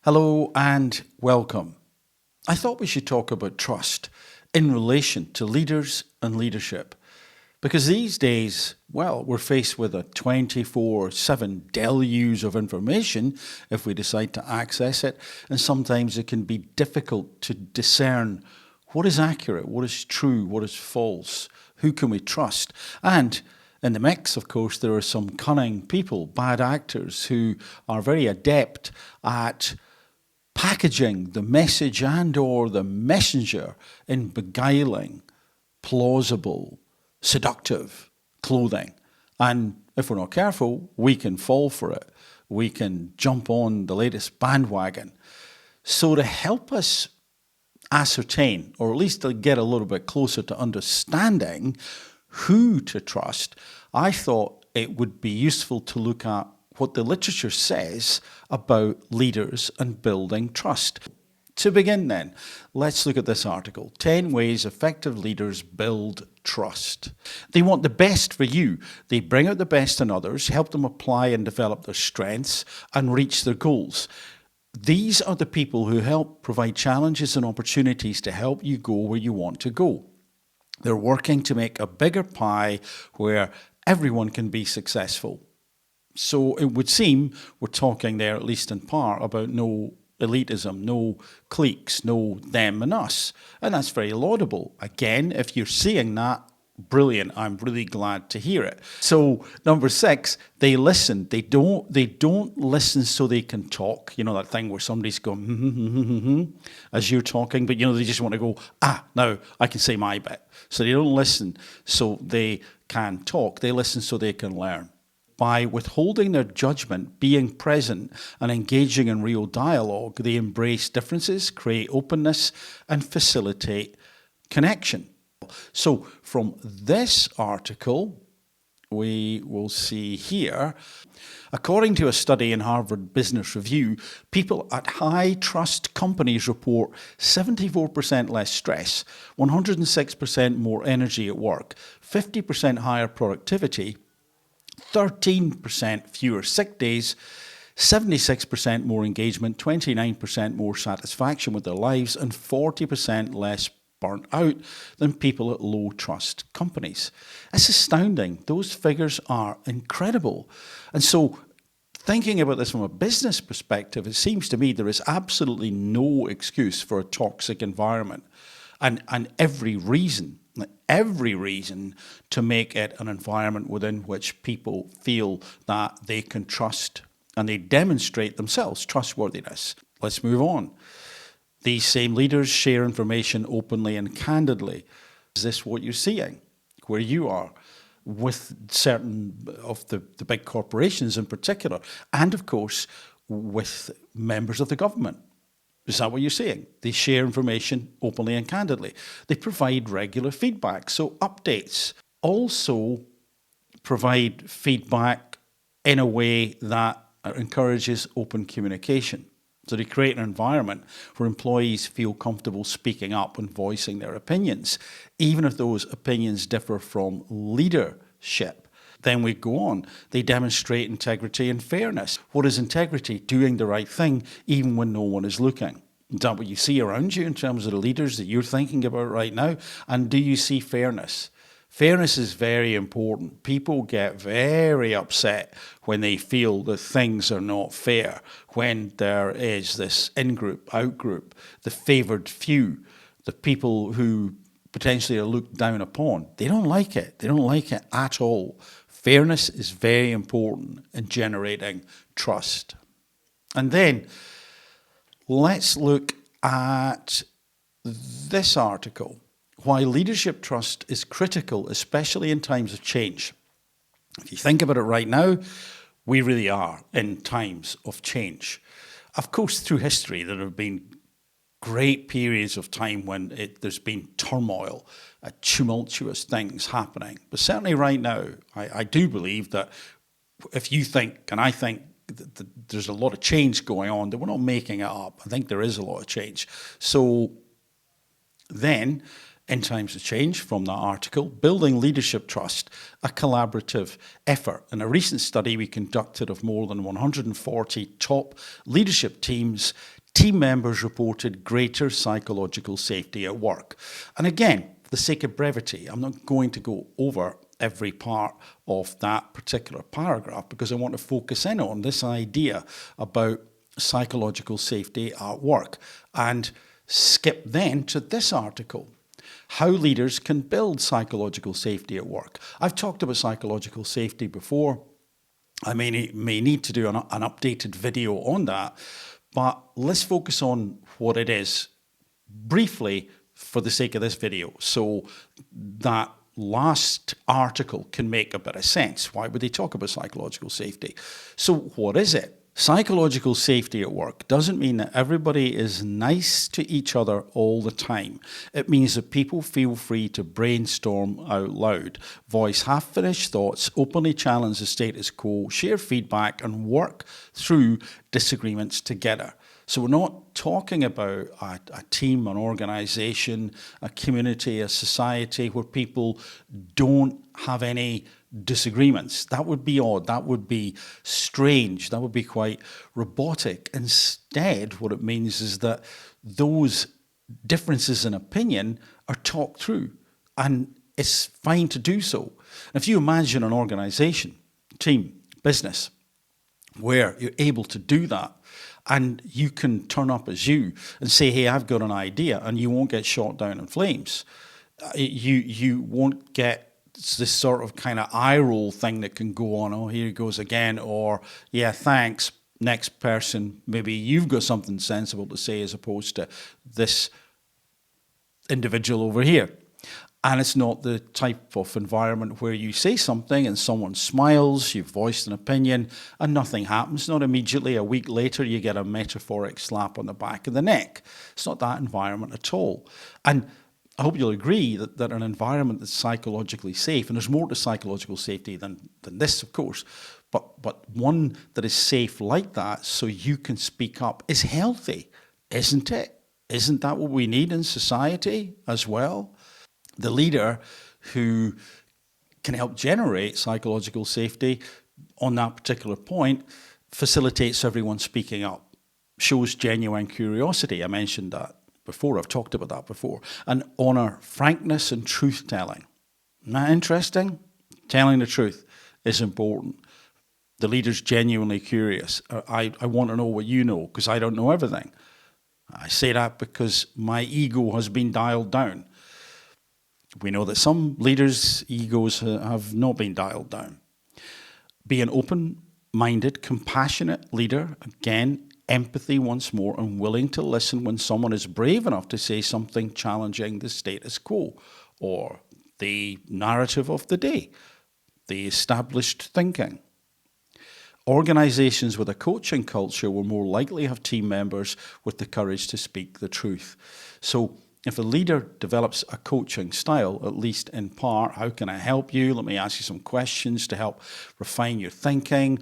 Hello and welcome. I thought we should talk about trust in relation to leaders and leadership. Because these days, well, we're faced with a 24/7 deluge of information if we decide to access it, and sometimes it can be difficult to discern what is accurate, what is true, what is false, who can we trust. And in the mix, of course, there are some cunning people, bad actors, who are very adept at packaging the message and or the messenger in beguiling, plausible, seductive clothing. And if we're not careful, we can fall for it. We can jump on the latest bandwagon. So to help us ascertain, or at least to get a little bit closer to understanding who to trust, I thought it would be useful to look at what the literature says about leaders and building trust. To begin then, let's look at this article, 10 Ways Effective Leaders Build Trust. They want the best for you. They bring out the best in others, help them apply and develop their strengths, and reach their goals. These are the people who help provide challenges and opportunities to help you go where you want to go. They're working to make a bigger pie where everyone can be successful. So it would seem we're talking there, at least in part, about no elitism, no cliques, no them and us. And that's very laudable. Again, if you're seeing that, brilliant. I'm really glad to hear it. So number 6, they listen. They don't listen so they can talk. You know that thing where somebody's going as you're talking, but they just want to go, now I can say my bit. So they don't listen so they can talk. They listen so they can learn. By withholding their judgment, being present, and engaging in real dialogue, they embrace differences, create openness, and facilitate connection. So from this article, we will see here, according to a study in Harvard Business Review, people at high-trust companies report 74% less stress, 106% more energy at work, 50% higher productivity, 13% fewer sick days, 76% more engagement, 29% more satisfaction with their lives, and 40% less burnt out than people at low-trust companies. It's astounding. Those figures are incredible. And so thinking about this from a business perspective, it seems to me there is absolutely no excuse for a toxic environment and every reason to make it an environment within which people feel that they can trust and they demonstrate themselves trustworthiness. Let's move on. These same leaders share information openly and candidly. Is this what you're seeing where you are with certain of the big corporations in particular, and of course with members of the government? Is that what you're seeing? They share information openly and candidly. They provide regular feedback, so updates. Also provide feedback in a way that encourages open communication. So they create an environment where employees feel comfortable speaking up and voicing their opinions, even if those opinions differ from leadership. Then we go on. They demonstrate integrity and fairness. What is integrity? Doing the right thing even when no one is looking. Is that what you see around you in terms of the leaders that you're thinking about right now? And do you see fairness? Fairness is very important. People get very upset when they feel that things are not fair, when there is this in-group, out-group, the favoured few, the people who potentially are looked down upon. They don't like it. They don't like it at all. Fairness is very important in generating trust. And then let's look at this article, why leadership trust is critical, especially in times of change. If you think about it right now, we really are in times of change. Of course, through history, there have been great periods of time when there's been turmoil, tumultuous things happening. But certainly right now, I do believe that if you think, and I think that there's a lot of change going on, that we're not making it up. I think there is a lot of change. So then in times of change from that article, building leadership trust, a collaborative effort. In a recent study we conducted of more than 140 top leadership teams, team members reported greater psychological safety at work. And again, for the sake of brevity, I'm not going to go over every part of that particular paragraph because I want to focus in on this idea about psychological safety at work and skip then to this article. How leaders can build psychological safety at work. I've talked about psychological safety before. I may need to do an updated video on that, but let's focus on what it is briefly for the sake of this video, so that last article can make a bit of sense. Why would they talk about psychological safety? So what is it? Psychological safety at work doesn't mean that everybody is nice to each other all the time. It means that people feel free to brainstorm out loud, voice half-finished thoughts, openly challenge the status quo, share feedback, and work through disagreements together. So we're not talking about a team, an organisation, a community, a society where people don't have any disagreements. That would be odd. That would be strange. That would be quite robotic. Instead, what it means is that those differences in opinion are talked through, and it's fine to do so. And if you imagine an organisation, team, business, where you're able to do that, and you can turn up as you and say, hey, I've got an idea, and you won't get shot down in flames. You won't get this sort of kind of eye roll thing that can go on, oh, here he goes again, or, yeah, thanks, next person, maybe you've got something sensible to say as opposed to this individual over here. And it's not the type of environment where you say something and someone smiles, you've voiced an opinion, and nothing happens. Not immediately, a week later, you get a metaphoric slap on the back of the neck. It's not that environment at all. And I hope you'll agree that an environment that's psychologically safe, and there's more to psychological safety than this, of course, but one that is safe like that so you can speak up is healthy, isn't it? Isn't that what we need in society as well? The leader who can help generate psychological safety on that particular point facilitates everyone speaking up, shows genuine curiosity. I mentioned that before. I've talked about that before. And honour frankness and truth-telling. Isn't that interesting? Telling the truth is important. The leader's genuinely curious. I want to know what you know because I don't know everything. I say that because my ego has been dialed down. We know that some leaders' egos have not been dialed down. Be an open-minded, compassionate leader. Again, empathy once more, and willing to listen when someone is brave enough to say something challenging the status quo or the narrative of the day, the established thinking. Organisations with a coaching culture will more likely have team members with the courage to speak the truth. So if a leader develops a coaching style, at least in part, how can I help you? Let me ask you some questions to help refine your thinking.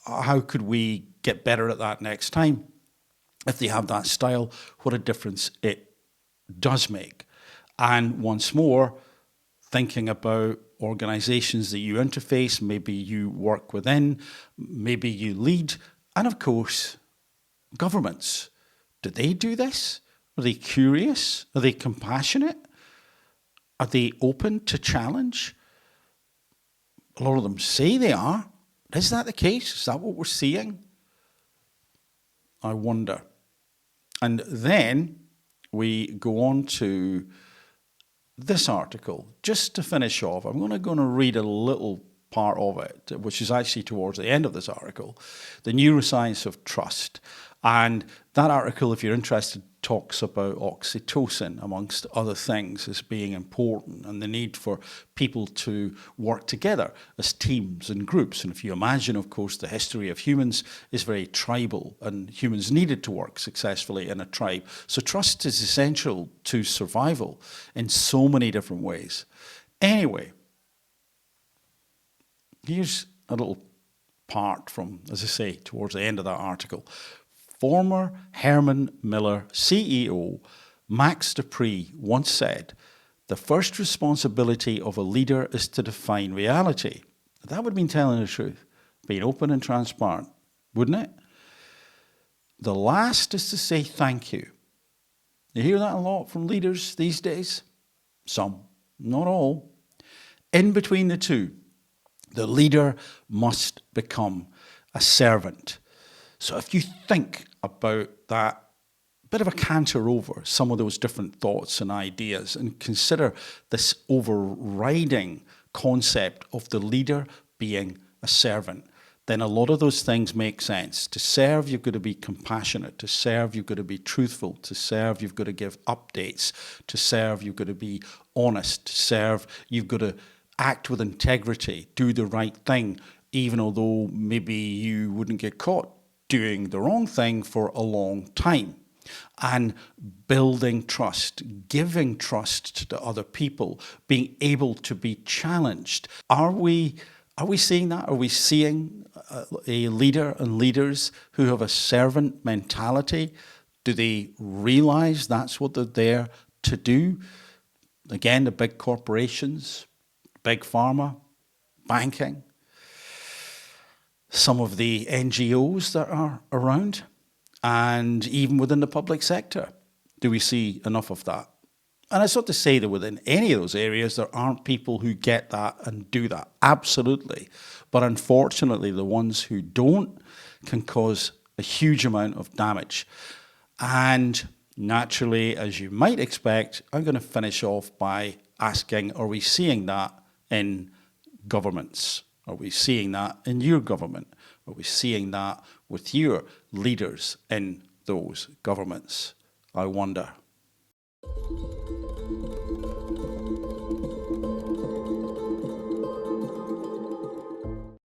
How could we get better at that next time? If they have that style, what a difference it does make. And once more, thinking about organisations that you interface, maybe you work within, maybe you lead, and of course, governments. Do they do this? Are they curious? Are they compassionate? Are they open to challenge? A lot of them say they are. Is that the case? Is that what we're seeing? I wonder. And then we go on to this article. Just to finish off, I'm going to read a little part of it, which is actually towards the end of this article, The Neuroscience of Trust. And that article, if you're interested, talks about oxytocin, amongst other things, as being important, and the need for people to work together as teams and groups. And if you imagine, of course, the history of humans is very tribal, and humans needed to work successfully in a tribe. So trust is essential to survival in so many different ways. Anyway, here's a little part from, as I say, towards the end of that article. Former Herman Miller CEO Max Dupree once said, The first responsibility of a leader is to define reality. That would mean telling the truth, being open and transparent, wouldn't it? The last is to say thank you. You hear that a lot from leaders these days? Some, not all. In between the two, the leader must become a servant. So if you think about that, bit of a canter over some of those different thoughts and ideas and consider this overriding concept of the leader being a servant, then a lot of those things make sense. To serve, you've got to be compassionate. To serve, you've got to be truthful. To serve, you've got to give updates. To serve, you've got to be honest. To serve, you've got to act with integrity, do the right thing, even although maybe you wouldn't get caught doing the wrong thing for a long time. And building trust, giving trust to other people, being able to be challenged. Are we seeing that? Are we seeing a leader and leaders who have a servant mentality? Do they realize that's what they're there to do? Again, the big corporations, big pharma, banking, some of the NGOs that are around, and even within the public sector. Do we see enough of that? And it's not to say that within any of those areas there aren't people who get that and do that. Absolutely. But unfortunately, the ones who don't can cause a huge amount of damage. And naturally, as you might expect, I'm going to finish off by asking, are we seeing that in governments? Are we seeing that in your government? Are we seeing that with your leaders in those governments? I wonder.